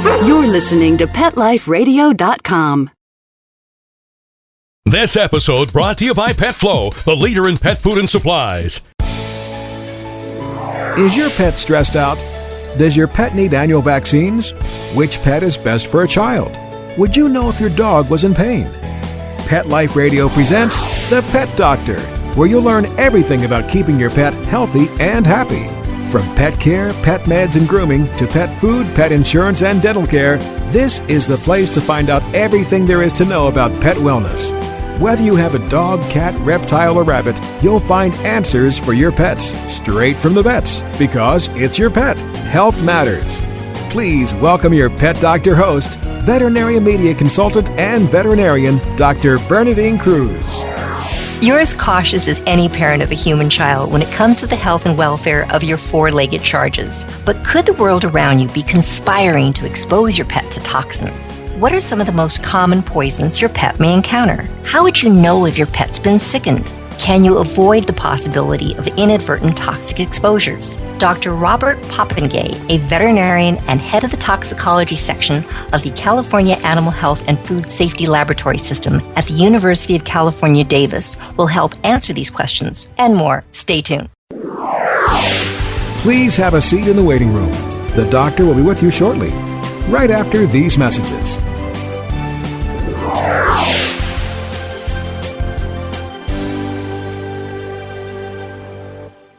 You're listening to PetLifeRadio.com. This episode brought to you by PetFlow, the leader in pet food and supplies. Is your pet stressed out? Does your pet need annual vaccines? Which pet is best for a child? Would you know if your dog was in pain? Pet Life Radio presents The Pet Doctor, where you'll learn everything about keeping your pet healthy and happy. From pet care, pet meds and grooming, to pet food, pet insurance, and dental care, this is the place to find out everything there is to know about pet wellness. Whether you have a dog, cat, reptile, or rabbit, you'll find answers for your pets straight from the vets, because it's your pet. Health matters. Please welcome your Pet Doctor host, veterinarian media consultant and veterinarian, Dr. Bernadine Cruz. You're as cautious as any parent of a human child when it comes to the health and welfare of your four-legged charges. But could the world around you be conspiring to expose your pet to toxins? What are some of the most common poisons your pet may encounter? How would you know if your pet's been sickened? Can you avoid the possibility of inadvertent toxic exposures? Dr. Robert Poppenga, a veterinarian and head of the Toxicology Section of the California Animal Health and Food Safety Laboratory System at the University of California, Davis, will help answer these questions and more. Stay tuned. Please have a seat in the waiting room. The doctor will be with you shortly, right after these messages.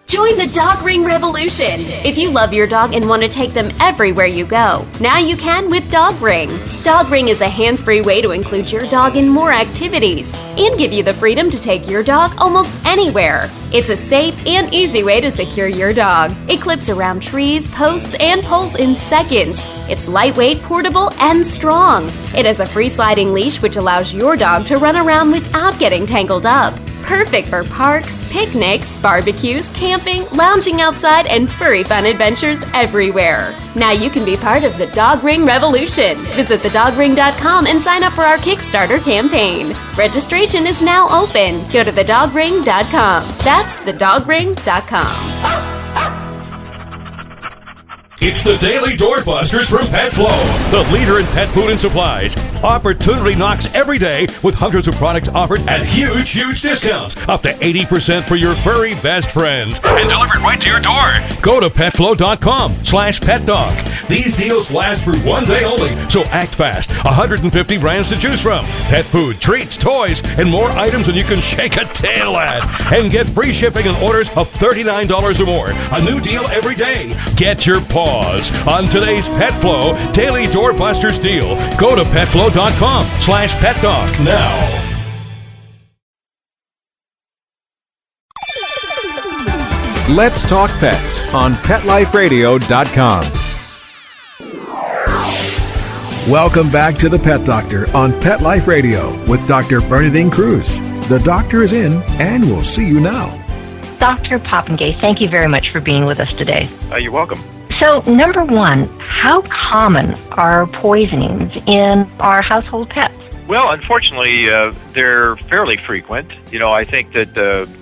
Join the Dog Ring Revolution. If you love your dog and want to take them everywhere you go, now you can with Dog Ring. Dog Ring is a hands-free way to include your dog in more activities and give you the freedom to take your dog almost anywhere. It's a safe and easy way to secure your dog. It clips around trees, posts, and poles in seconds. It's lightweight, portable, and strong. It has a free sliding leash which allows your dog to run around without getting tangled up. Perfect for parks, picnics, barbecues, camping, lounging outside, and furry fun adventures everywhere. Now you can be part of the Dog Ring Revolution. Visit thedogring.com and sign up for our Kickstarter campaign. Registration is now open. Go to thedogring.com. That's thedogring.com. It's the Daily Doorbusters from PetFlow, the leader in pet food and supplies. Opportunity knocks every day with hundreds of products offered at huge, huge discounts. Up to 80% for your furry best friends. And delivered right to your door. Go to petflow.com/petdoc. These deals last for one day only, so act fast. 150 brands to choose from. Pet food, treats, toys, and more items than you can shake a tail at. And get free shipping on orders of $39 or more. A new deal every day. Get your paws on today's PetFlow Daily Doorbusters deal. Go to petflow.com/petdoc now. Let's talk pets on PetLifeRadio.com. Welcome back to the Pet Doctor on Pet Life Radio with Dr. Bernadine Cruz. The doctor is in and we'll see you now. Dr. Poppenga, thank you very much for being with us today. You're welcome. So, number one, how common are poisonings in our household pets? Well, unfortunately, they're fairly frequent. I think that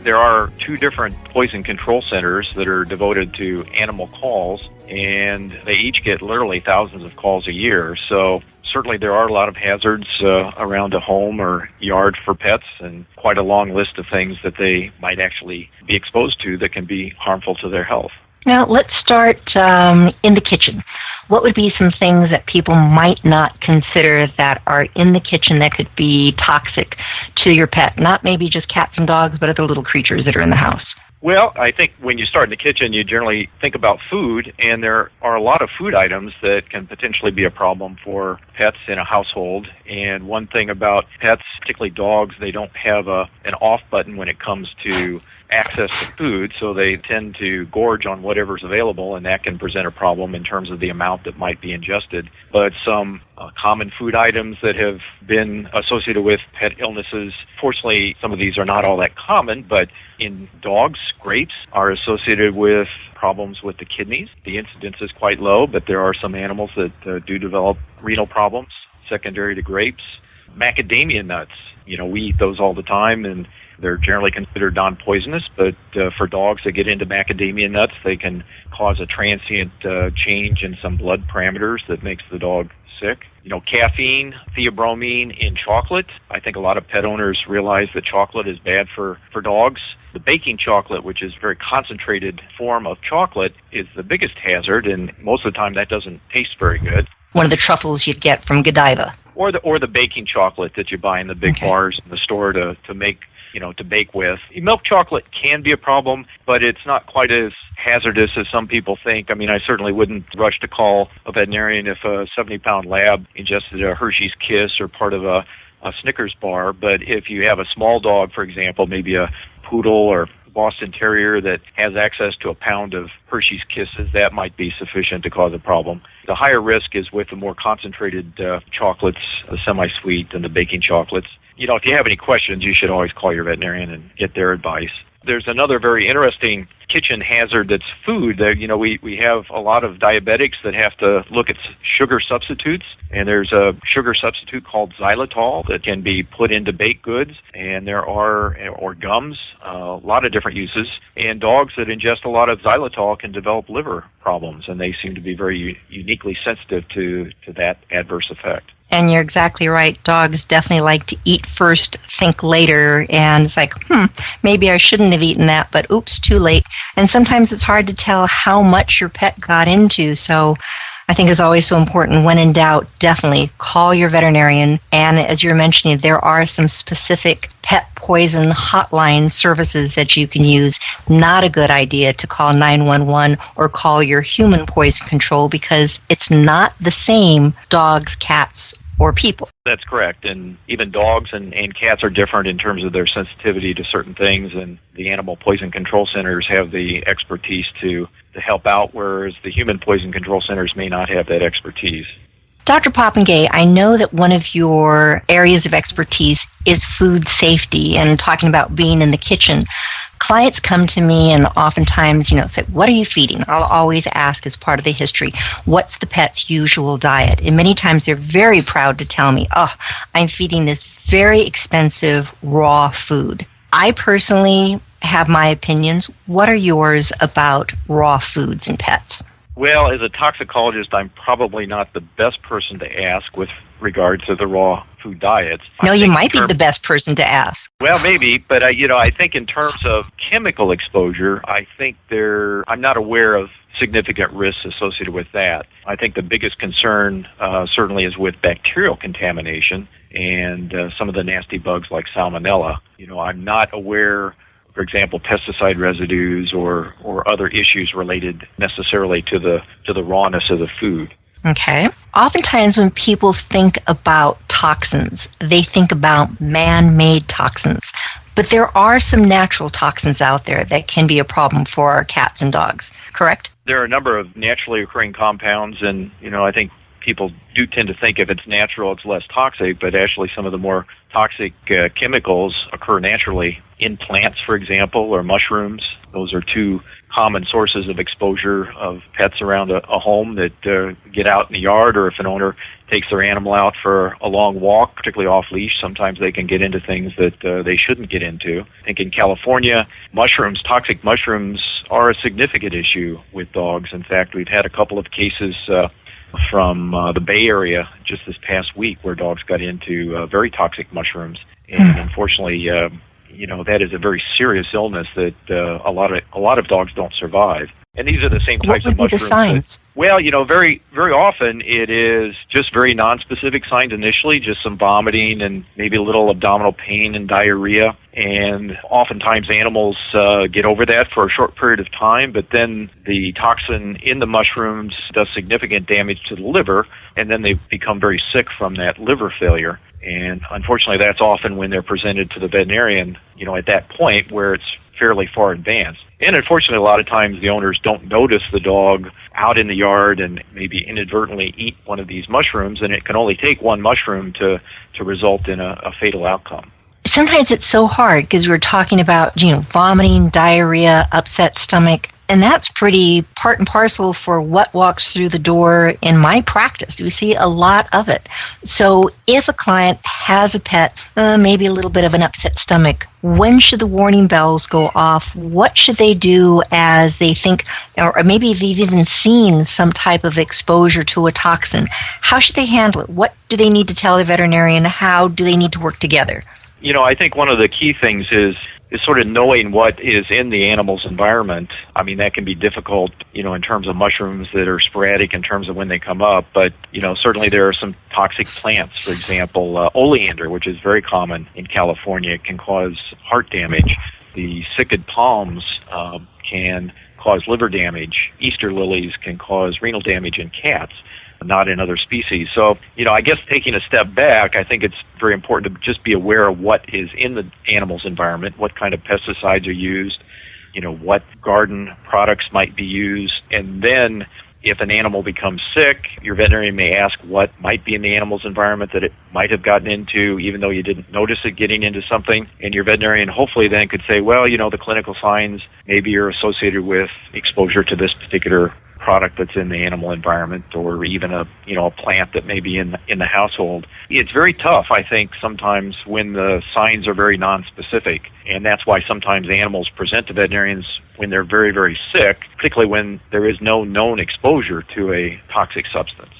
there are two different poison control centers that are devoted to animal calls, and they each get literally thousands of calls a year. So certainly there are a lot of hazards around a home or yard for pets, and quite a long list of things that they might actually be exposed to that can be harmful to their health. Now, let's start in the kitchen. What would be some things that people might not consider that are in the kitchen that could be toxic to your pet? Not maybe just cats and dogs, but other little creatures that are in the house. Well, I think when you start in the kitchen, you generally think about food, and there are a lot of food items that can potentially be a problem for pets in a household. And one thing about pets, particularly dogs, they don't have an off button when it comes to access to food, so they tend to gorge on whatever's available, and that can present a problem in terms of the amount that might be ingested. But some common food items that have been associated with pet illnesses, fortunately, some of these are not all that common, but in dogs, grapes are associated with problems with the kidneys. The incidence is quite low, but there are some animals that do develop renal problems secondary to grapes. Macadamia nuts, we eat those all the time, and They're generally considered non-poisonous, but for dogs that get into macadamia nuts, they can cause a transient change in some blood parameters that makes the dog sick. Caffeine, theobromine in chocolate. I think a lot of pet owners realize that chocolate is bad for dogs. The baking chocolate, which is a very concentrated form of chocolate, is the biggest hazard, and most of the time that doesn't taste very good. One of the truffles you'd get from Godiva. Or the baking chocolate that you buy in the big bars in the store to make, to bake with. Milk chocolate can be a problem, but it's not quite as hazardous as some people think. I mean, I certainly wouldn't rush to call a veterinarian if a 70-pound lab ingested a Hershey's Kiss or part of a Snickers bar, but if you have a small dog, for example, maybe a poodle or Boston Terrier that has access to a pound of Hershey's Kisses, that might be sufficient to cause a problem. The higher risk is with the more concentrated chocolates, the semi-sweet and the baking chocolates. If you have any questions, you should always call your veterinarian and get their advice. There's another very interesting kitchen hazard that's food. We have a lot of diabetics that have to look at sugar substitutes, and there's a sugar substitute called xylitol that can be put into baked goods, and or gums, a lot of different uses. And dogs that ingest a lot of xylitol can develop liver problems, and they seem to be very uniquely sensitive to that adverse effect. And you're exactly right. Dogs definitely like to eat first, think later, and it's like, maybe I shouldn't have eaten that, but oops, too late. And sometimes it's hard to tell how much your pet got into, so I think it's always so important, when in doubt, definitely call your veterinarian. And as you're mentioning, there are some specific pet poison hotline services that you can use. Not a good idea to call 911 or call your human poison control, because it's not the same dogs, cats, or people. That's correct. And even dogs and cats are different in terms of their sensitivity to certain things, and the animal poison control centers have the expertise to help out, whereas the human poison control centers may not have that expertise. Dr. Poppenga, I know that one of your areas of expertise is food safety and talking about being in the kitchen. Clients come to me and oftentimes, say, what are you feeding? I'll always ask as part of the history, what's the pet's usual diet? And many times they're very proud to tell me, I'm feeding this very expensive raw food. I personally have my opinions. What are yours about raw foods and pets? Well, as a toxicologist, I'm probably not the best person to ask with regards to the raw food diets. No, you might be the best person to ask. Well, maybe, but I think in terms of chemical exposure, I'm not aware of significant risks associated with that. I think the biggest concern certainly is with bacterial contamination and some of the nasty bugs like salmonella. I'm not aware, for example, pesticide residues or other issues related necessarily to the rawness of the food. Okay. Oftentimes when people think about toxins, they think about man-made toxins. But there are some natural toxins out there that can be a problem for our cats and dogs, correct? There are a number of naturally occurring compounds, and I think people do tend to think if it's natural, it's less toxic, but actually some of the more toxic chemicals occur naturally in plants, for example, or mushrooms. Those are two common sources of exposure of pets around a home that get out in the yard, or if an owner takes their animal out for a long walk, particularly off-leash, sometimes they can get into things that they shouldn't get into. I think in California, toxic mushrooms are a significant issue with dogs. In fact, we've had a couple of cases from the Bay Area just this past week where dogs got into very toxic mushrooms. And unfortunately, that is a very serious illness that a lot of dogs don't survive. And these are the same types of mushrooms. What would be the signs? Very, very often it is just very nonspecific signs initially, just some vomiting and maybe a little abdominal pain and diarrhea. And oftentimes animals get over that for a short period of time, but then the toxin in the mushrooms does significant damage to the liver, and then they become very sick from that liver failure. And unfortunately, that's often when they're presented to the veterinarian, at that point where it's fairly far advanced. And unfortunately, a lot of times the owners don't notice the dog out in the yard and maybe inadvertently eat one of these mushrooms, and it can only take one mushroom to result in a fatal outcome. Sometimes it's so hard because we're talking about, vomiting, diarrhea, upset stomach. And that's pretty part and parcel for what walks through the door in my practice. We see a lot of it. So if a client has a pet, maybe a little bit of an upset stomach, when should the warning bells go off? What should they do as they think, or maybe they've even seen some type of exposure to a toxin? How should they handle it? What do they need to tell their veterinarian? How do they need to work together? I think one of the key things is sort of knowing what is in the animal's environment. I mean, that can be difficult, in terms of mushrooms that are sporadic in terms of when they come up. But, certainly there are some toxic plants, for example, oleander, which is very common in California, can cause heart damage. The sickened palms can cause liver damage. Easter lilies can cause renal damage in cats, not in other species. So, I guess taking a step back, I think it's very important to just be aware of what is in the animal's environment, what kind of pesticides are used, what garden products might be used, and then if an animal becomes sick, your veterinarian may ask what might be in the animal's environment that it might have gotten into, even though you didn't notice it getting into something. And your veterinarian hopefully then could say, well, the clinical signs maybe are associated with exposure to this particular product that's in the animal environment, or even a plant that may be in the household. It's very tough, I think, sometimes when the signs are very nonspecific, and that's why sometimes animals present to veterinarians when they're very, very sick, particularly when there is no known exposure to a toxic substance.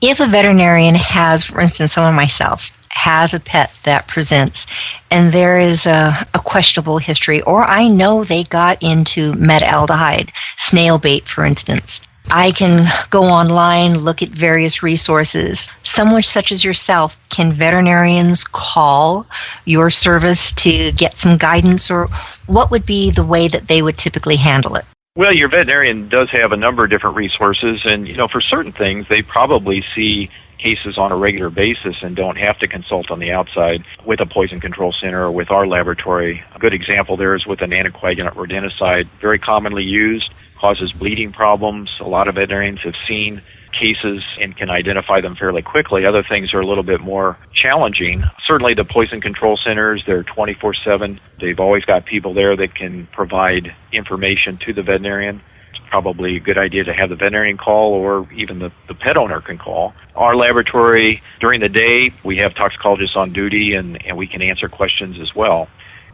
If a veterinarian has, for instance, someone myself, has a pet that presents and there is a questionable history, or I know they got into metaldehyde, snail bait, for instance, I can go online, look at various resources. Someone such as yourself, can veterinarians call your service to get some guidance, or what would be the way that they would typically handle it? Well, your veterinarian does have a number of different resources, and, for certain things, they probably see cases on a regular basis and don't have to consult on the outside with a poison control center or with our laboratory. A good example there is with an anticoagulant rodenticide, very commonly used, causes bleeding problems. A lot of veterinarians have seen cases and can identify them fairly quickly. Other things are a little bit more challenging. Certainly the poison control centers, they're 24/7. They've always got people there that can provide information to the veterinarian. It's probably a good idea to have the veterinarian call, or even the pet owner can call. Our laboratory, during the day, we have toxicologists on duty, and we can answer questions as well.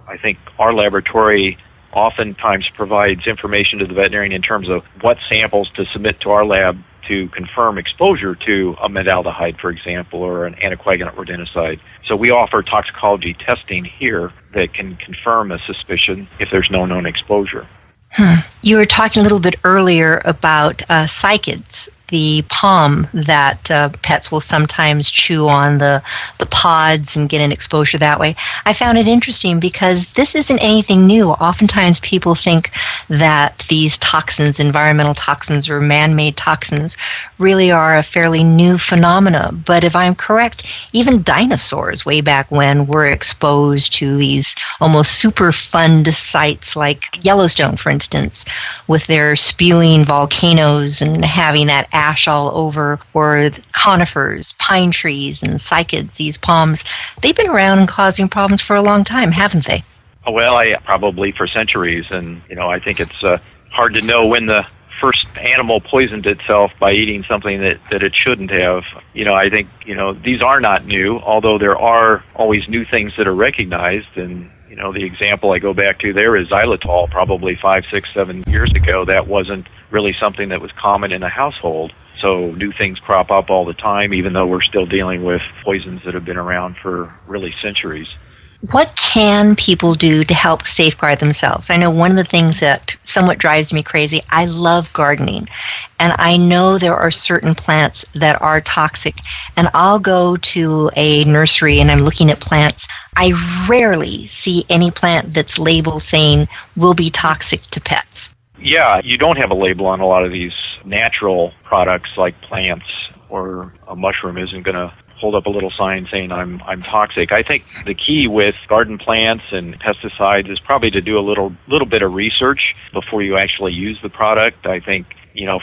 I think our laboratory oftentimes provides information to the veterinarian in terms of what samples to submit to our lab to confirm exposure to a metaldehyde, for example, or an anticoagulant rodenticide. So we offer toxicology testing here that can confirm a suspicion if there's no known exposure. You were talking a little bit earlier about sickened, the palm that pets will sometimes chew on the pods and get an exposure that way. I found it interesting because this isn't anything new. Oftentimes people think that these toxins, environmental toxins or man-made toxins, really are a fairly new phenomena. But if I'm correct, even dinosaurs way back when were exposed to these almost Superfund sites like Yellowstone, for instance, with their spewing volcanoes and having that ash all over, or conifers, pine trees, and cycads, these palms. They've been around and causing problems for a long time, haven't they? Well, probably for centuries, and I think it's hard to know when the first animal poisoned itself by eating something that it shouldn't have. I think these are not new, although there are always new things that are recognized. And the example I go back to there is xylitol. Probably 5, 6, 7 years ago, that wasn't really something that was common in a household. So new things crop up all the time, even though we're still dealing with poisons that have been around for really centuries. What can people do to help safeguard themselves? I know one of the things that somewhat drives me crazy, I love gardening. And I know there are certain plants that are toxic. And I'll go to a nursery and I'm looking at plants. I rarely see any plant that's labeled saying will be toxic to pets. Yeah, you don't have a label on a lot of these natural products like plants, or a mushroom isn't going to hold up a little sign saying I'm toxic. I think the key with garden plants and pesticides is probably to do a little bit of research before you actually use the product. I think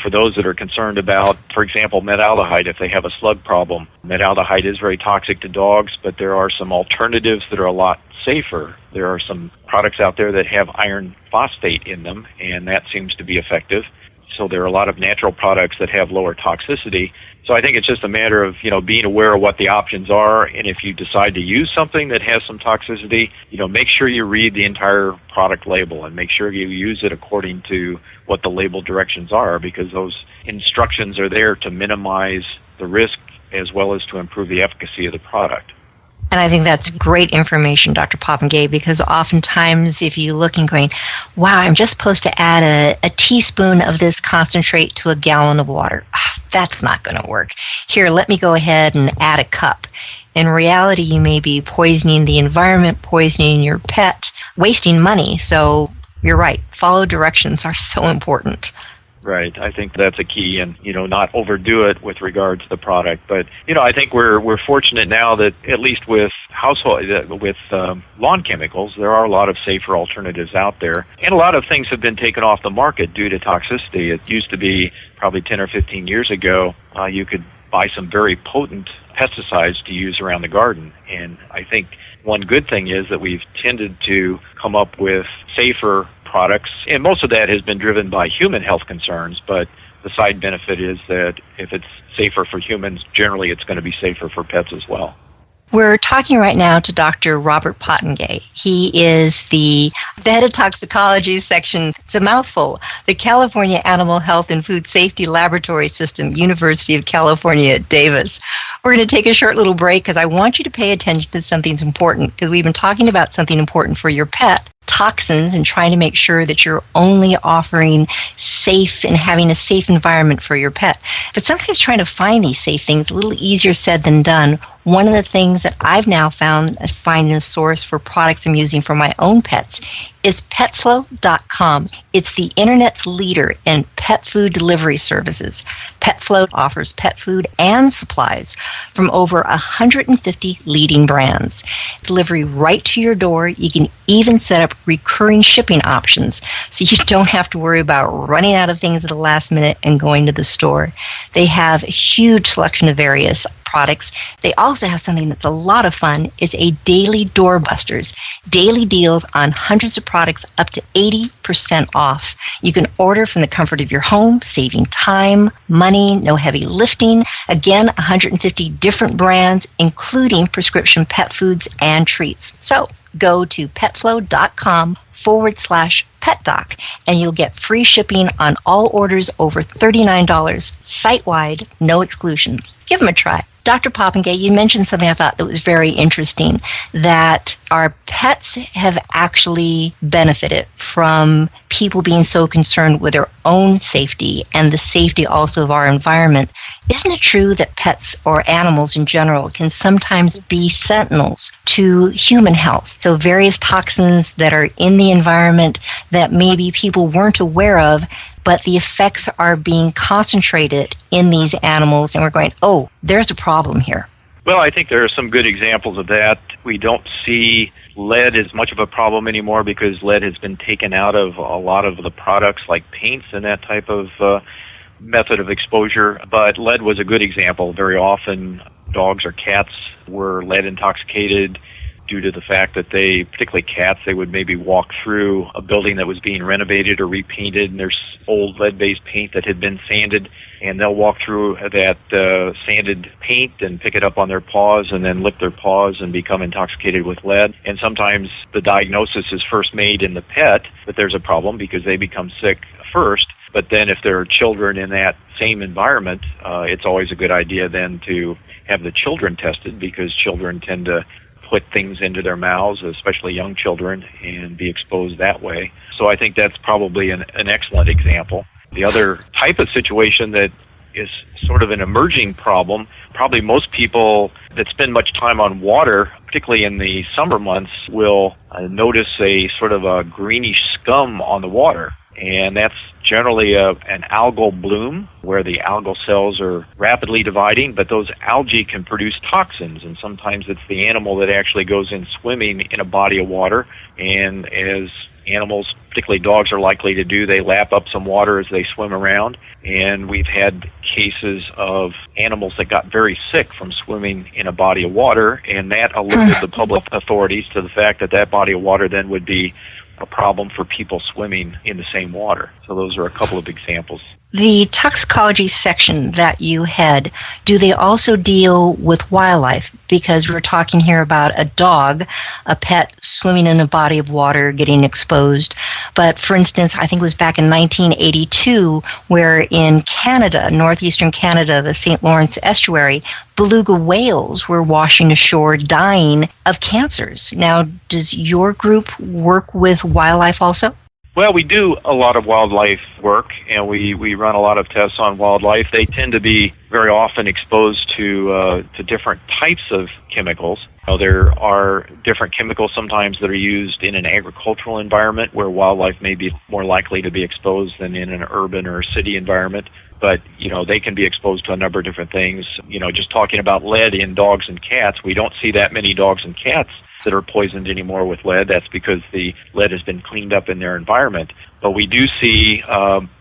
for those that are concerned about, for example, metaldehyde, if they have a slug problem, metaldehyde is very toxic to dogs, but there are some alternatives that are a lot safer. There are some products out there that have iron phosphate in them, and that seems to be effective. So there are a lot of natural products that have lower toxicity. So I think it's just a matter of, being aware of what the options are. And if you decide to use something that has some toxicity, make sure you read the entire product label and make sure you use it according to what the label directions are, because those instructions are there to minimize the risk as well as to improve the efficacy of the product. And I think that's great information, Dr. Poppenga, because oftentimes if you look and going, wow, I'm just supposed to add a teaspoon of this concentrate to a gallon of water. That's not going to work. Here, let me go ahead and add a cup. In reality, you may be poisoning the environment, poisoning your pet, wasting money. So you're right. Follow directions are so important. Right. I think that's a key, and, not overdo it with regard to the product. But, I think we're fortunate now that at least with lawn chemicals, there are a lot of safer alternatives out there. And a lot of things have been taken off the market due to toxicity. It used to be probably 10 or 15 years ago, you could buy some very potent pesticides to use around the garden. And I think one good thing is that we've tended to come up with safer products, and most of that has been driven by human health concerns, but the side benefit is that if it's safer for humans, generally it's going to be safer for pets as well. We're talking right now to Dr. Robert Poppenga. He is the head of Toxicology Section, it's a mouthful, the California Animal Health and Food Safety Laboratory System, University of California at Davis. We're going to take a short little break because I want you to pay attention to something that's important, because we've been talking about something important for your pet, toxins, and trying to make sure that you're only offering safe and having a safe environment for your pet. But sometimes trying to find these safe things is a little easier said than done. One of the things that I've now found as finding a source for products I'm using for my own pets is petflow.com. It's the internet's leader in pet food delivery services. PetFlow offers pet food and supplies from over 150 leading brands. Delivery right to your door. You can even set up recurring shipping options so you don't have to worry about running out of things at the last minute and going to the store. They have a huge selection of various products. They also have something that's a lot of fun. It's a daily doorbusters. Daily deals on hundreds of products up to 80% off. You can order from the comfort of your home, saving time, money, no heavy lifting. Again, 150 different brands, including prescription pet foods and treats. So go to petflow.com/petdoc and you'll get free shipping on all orders over $39, site-wide, no exclusions. Give them a try. Dr. Poppenga, you mentioned something I thought that was very interesting, that our pets have actually benefited from people being so concerned with their own safety and the safety also of our environment. Isn't it true that pets or animals in general can sometimes be sentinels to human health? So various toxins that are in the environment that maybe people weren't aware of, but the effects are being concentrated in these animals, and we're going, oh, there's a problem here. Well, I think there are some good examples of that. We don't see lead as much of a problem anymore because lead has been taken out of a lot of the products like paints and that type of method of exposure. But lead was a good example. Very often dogs or cats were lead intoxicated due to the fact that they, particularly cats, they would maybe walk through a building that was being renovated or repainted, and there's old lead-based paint that had been sanded, and they'll walk through that sanded paint and pick it up on their paws and then lick their paws and become intoxicated with lead. And sometimes the diagnosis is first made in the pet that there's a problem because they become sick first. But then if there are children in that same environment, it's always a good idea then to have the children tested, because children tend to put things into their mouths, especially young children, and be exposed that way. So I think that's probably an excellent example. The other type of situation that is sort of an emerging problem, probably most people that spend much time on water, particularly in the summer months, will notice a sort of a greenish scum on the water. And that's generally an algal bloom where the algal cells are rapidly dividing, but those algae can produce toxins, and sometimes it's the animal that actually goes in swimming in a body of water. And as animals, particularly dogs are likely to do. They lap up some water as they swim around, and we've had cases of animals that got very sick from swimming in a body of water, and that alerted the public authorities to the fact that that body of water then would be a problem for people swimming in the same water. So those are a couple of examples. The toxicology section that you head, do they also deal with wildlife? Because we're talking here about a dog, a pet swimming in a body of water, getting exposed. But for instance, I think it was back in 1982, where in Canada, northeastern Canada, the St. Lawrence estuary, beluga whales were washing ashore dying of cancers. Now, does your group work with wildlife also? Well, we do a lot of wildlife work, and we run a lot of tests on wildlife. They tend to be very often exposed to different types of chemicals. There are different chemicals sometimes that are used in an agricultural environment where wildlife may be more likely to be exposed than in an urban or city environment. But, they can be exposed to a number of different things. Just talking about lead in dogs and cats, we don't see that many dogs and cats that are poisoned anymore with lead. That's because the lead has been cleaned up in their environment. But we do see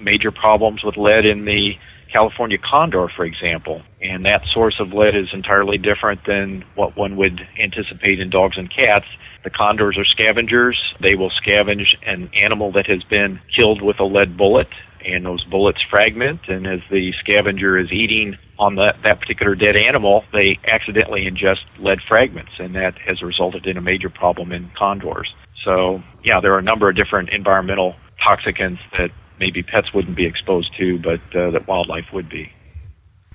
major problems with lead in the California condor, for example. And that source of lead is entirely different than what one would anticipate in dogs and cats. The condors are scavengers. They will scavenge an animal that has been killed with a lead bullet, and those bullets fragment, and as the scavenger is eating on that particular dead animal, they accidentally ingest lead fragments, and that has resulted in a major problem in condors. So, there are a number of different environmental toxicants that maybe pets wouldn't be exposed to, but that wildlife would be.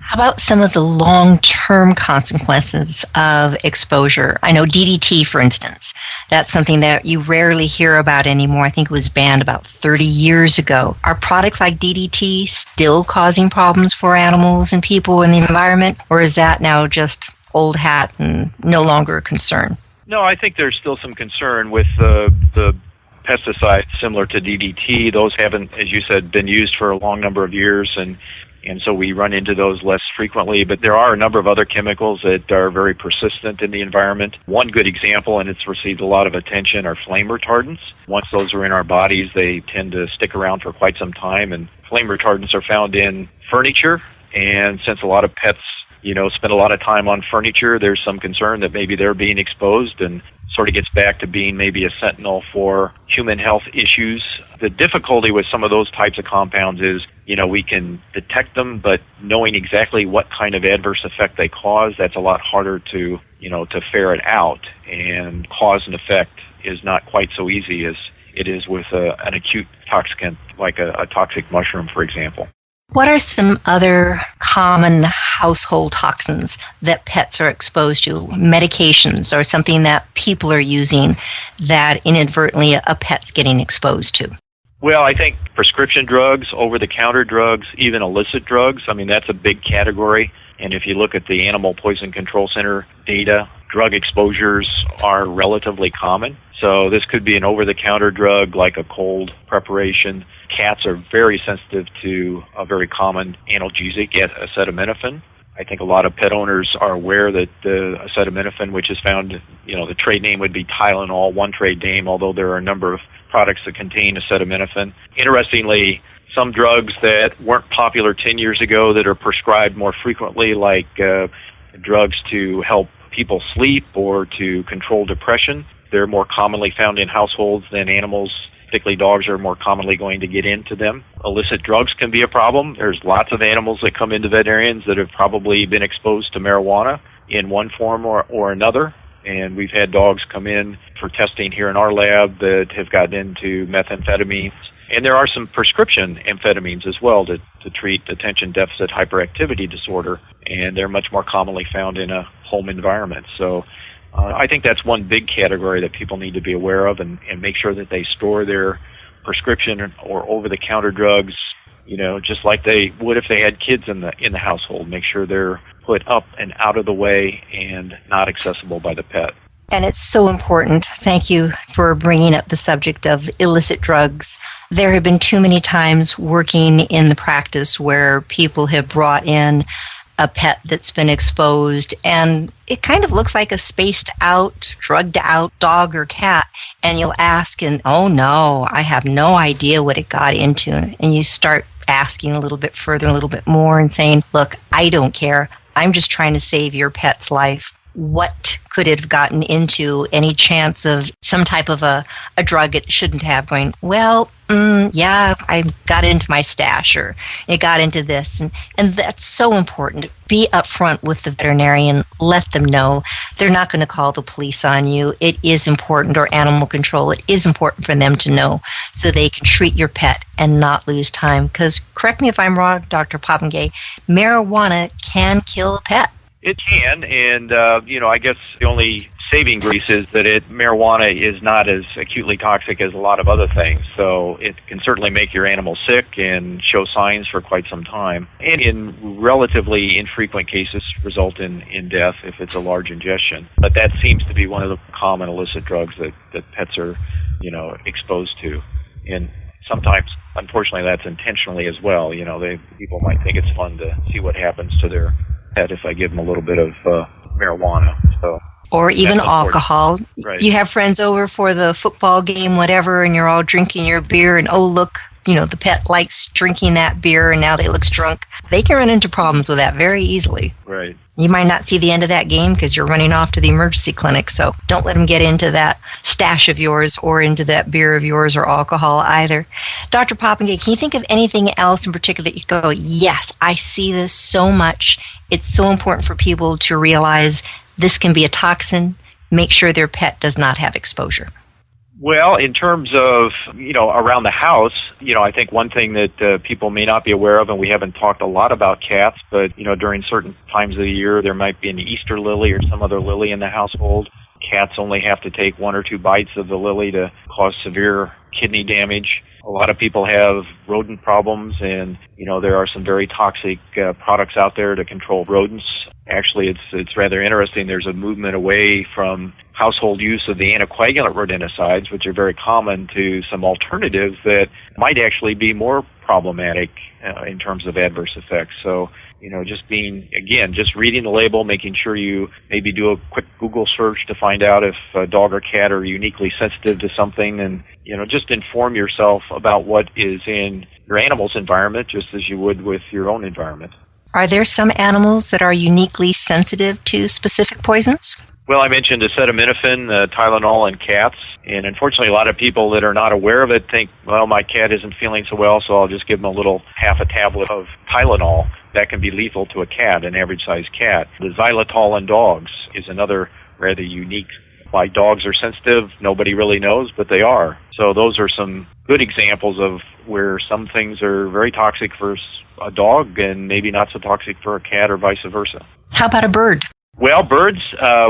How about some of the long-term consequences of exposure? I know DDT, for instance. That's something that you rarely hear about anymore. I think it was banned about 30 years ago. Are products like DDT still causing problems for animals and people in the environment, or is that now just old hat and no longer a concern? No, I think there's still some concern with the pesticides similar to DDT. Those haven't, as you said, been used for a long number of years, and so we run into those less frequently. But there are a number of other chemicals that are very persistent in the environment. One good example, and it's received a lot of attention, are flame retardants. Once those are in our bodies, they tend to stick around for quite some time, and flame retardants are found in furniture. And since a lot of pets, spend a lot of time on furniture, there's some concern that maybe they're being exposed, and sort of gets back to being maybe a sentinel for human health issues. The difficulty with some of those types of compounds is, we can detect them, but knowing exactly what kind of adverse effect they cause, that's a lot harder to ferret out. And cause and effect is not quite so easy as it is with an acute toxicant like a toxic mushroom, for example. What are some other common household toxins that pets are exposed to? Medications or something that people are using that inadvertently a pet's getting exposed to? Well, I think prescription drugs, over-the-counter drugs, even illicit drugs, that's a big category. And if you look at the Animal Poison Control Center data, drug exposures are relatively common. So this could be an over-the-counter drug like a cold preparation. Cats are very sensitive to a very common analgesic, acetaminophen. I think a lot of pet owners are aware that acetaminophen, which is found, the trade name would be Tylenol, one trade name, although there are a number of products that contain acetaminophen. Interestingly, some drugs that weren't popular 10 years ago that are prescribed more frequently, like drugs to help people sleep or to control depression, they're more commonly found in households than animals. Particularly dogs are more commonly going to get into them. Illicit drugs can be a problem. There's lots of animals that come into veterinarians that have probably been exposed to marijuana in one form or another. And we've had dogs come in for testing here in our lab that have gotten into methamphetamines. And there are some prescription amphetamines as well to treat attention deficit hyperactivity disorder. And they're much more commonly found in a home environment. So I think that's one big category that people need to be aware of and make sure that they store their prescription or over-the-counter drugs, just like they would if they had kids in the household. Make sure they're put up and out of the way and not accessible by the pet. And it's so important. Thank you for bringing up the subject of illicit drugs. There have been too many times working in the practice where people have brought in a pet that's been exposed and it kind of looks like a spaced out, drugged out dog or cat, and you'll ask and, oh no, I have no idea what it got into. And you start asking a little bit further, a little bit more and saying, look, I don't care. I'm just trying to save your pet's life. What could it have gotten into? Any chance of some type of a drug it shouldn't have? Going, well, yeah, I got into my stash or it got into this. And that's so important. Be upfront with the veterinarian. Let them know. They're not going to call the police on you. It is important, or animal control. It is important for them to know so they can treat your pet and not lose time. Because, correct me if I'm wrong, Dr. Poppenga, marijuana can kill a pet. It can, and I guess the only saving grace is that marijuana is not as acutely toxic as a lot of other things. So it can certainly make your animal sick and show signs for quite some time, and in relatively infrequent cases result in death if it's a large ingestion. But that seems to be one of the common illicit drugs that pets are, exposed to. And sometimes, unfortunately, that's intentionally as well. People might think it's fun to see what happens to their pet if I give them a little bit of marijuana. Or even alcohol. Right. You have friends over for the football game, whatever, and you're all drinking your beer, and oh, look, the pet likes drinking that beer, and now they look drunk. They can run into problems with that very easily. Right. You might not see the end of that game because you're running off to the emergency clinic, so don't let them get into that stash of yours or into that beer of yours or alcohol either. Dr. Poppenga, can you think of anything else in particular that you go, yes, I see this so much. It's so important for people to realize this can be a toxin. Make sure their pet does not have exposure. Well, in terms of, around the house, I think one thing that people may not be aware of, and we haven't talked a lot about cats, but, during certain times of the year, there might be an Easter lily or some other lily in the household. Cats only have to take 1 or 2 bites of the lily to cause severe kidney damage. A lot of people have rodent problems, and, there are some very toxic products out there to control rodents. Actually, it's rather interesting. There's a movement away from household use of the anticoagulant rodenticides, which are very common, to some alternatives that might actually be more problematic in terms of adverse effects. So, just reading the label, making sure you maybe do a quick Google search to find out if a dog or cat are uniquely sensitive to something, and, just inform yourself about what is in your animal's environment, just as you would with your own environment. Are there some animals that are uniquely sensitive to specific poisons? Well, I mentioned acetaminophen, Tylenol in cats, and unfortunately a lot of people that are not aware of it think, well, my cat isn't feeling so well, so I'll just give them half a tablet of Tylenol. That can be lethal to a cat, an average-sized cat. The xylitol in dogs is another rather unique. Why dogs are sensitive, nobody really knows, but they are. So those are some good examples of where some things are very toxic for a dog and maybe not so toxic for a cat or vice versa. How about a bird? Well, birds,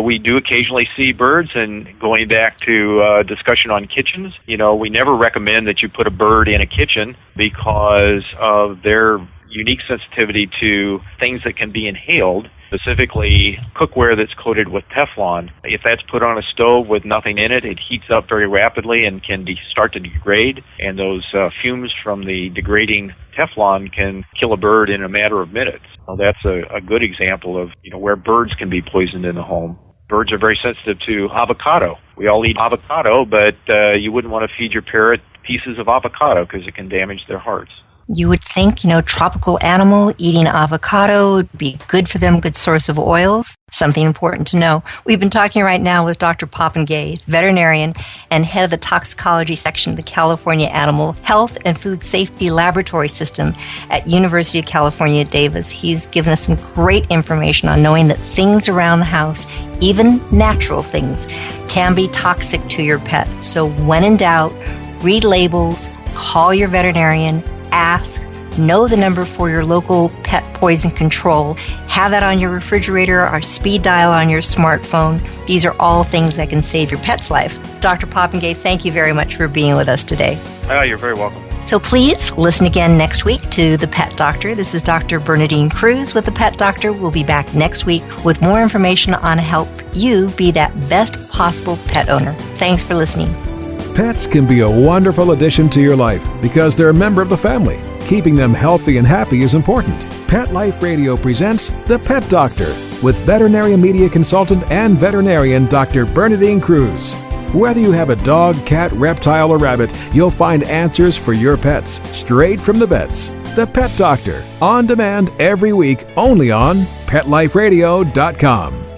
we do occasionally see birds, and going back to discussion on kitchens, we never recommend that you put a bird in a kitchen because of their unique sensitivity to things that can be inhaled, specifically cookware that's coated with Teflon. If that's put on a stove with nothing in it, it heats up very rapidly and can start to degrade, and those fumes from the degrading Teflon can kill a bird in a matter of minutes. Well, that's a good example of where birds can be poisoned in the home. Birds are very sensitive to avocado. We all eat avocado, but you wouldn't want to feed your parrot pieces of avocado because it can damage their hearts. You would think, tropical animal eating avocado would be good for them, good source of oils. Something important to know. We've been talking right now with Dr. Poppenga, veterinarian and head of the Toxicology Section of the California Animal Health and Food Safety Laboratory System at University of California, Davis. He's given us some great information on knowing that things around the house, even natural things, can be toxic to your pet. So when in doubt, read labels, call your veterinarian, ask, know the number for your local pet poison control, have that on your refrigerator or speed dial on your smartphone. These are all things that can save your pet's life. Dr. Poppenga, thank you very much for being with us today. Oh, you're very welcome. So please listen again next week to The Pet Doctor. This is Dr. Bernadine Cruz with The Pet Doctor. We'll be back next week with more information on how help you be that best possible pet owner. Thanks for listening. Pets can be a wonderful addition to your life because they're a member of the family. Keeping them healthy and happy is important. Pet Life Radio presents The Pet Doctor with veterinarian media consultant and veterinarian Dr. Bernadine Cruz. Whether you have a dog, cat, reptile, or rabbit, you'll find answers for your pets straight from the vets. The Pet Doctor, on demand every week, only on PetLifeRadio.com.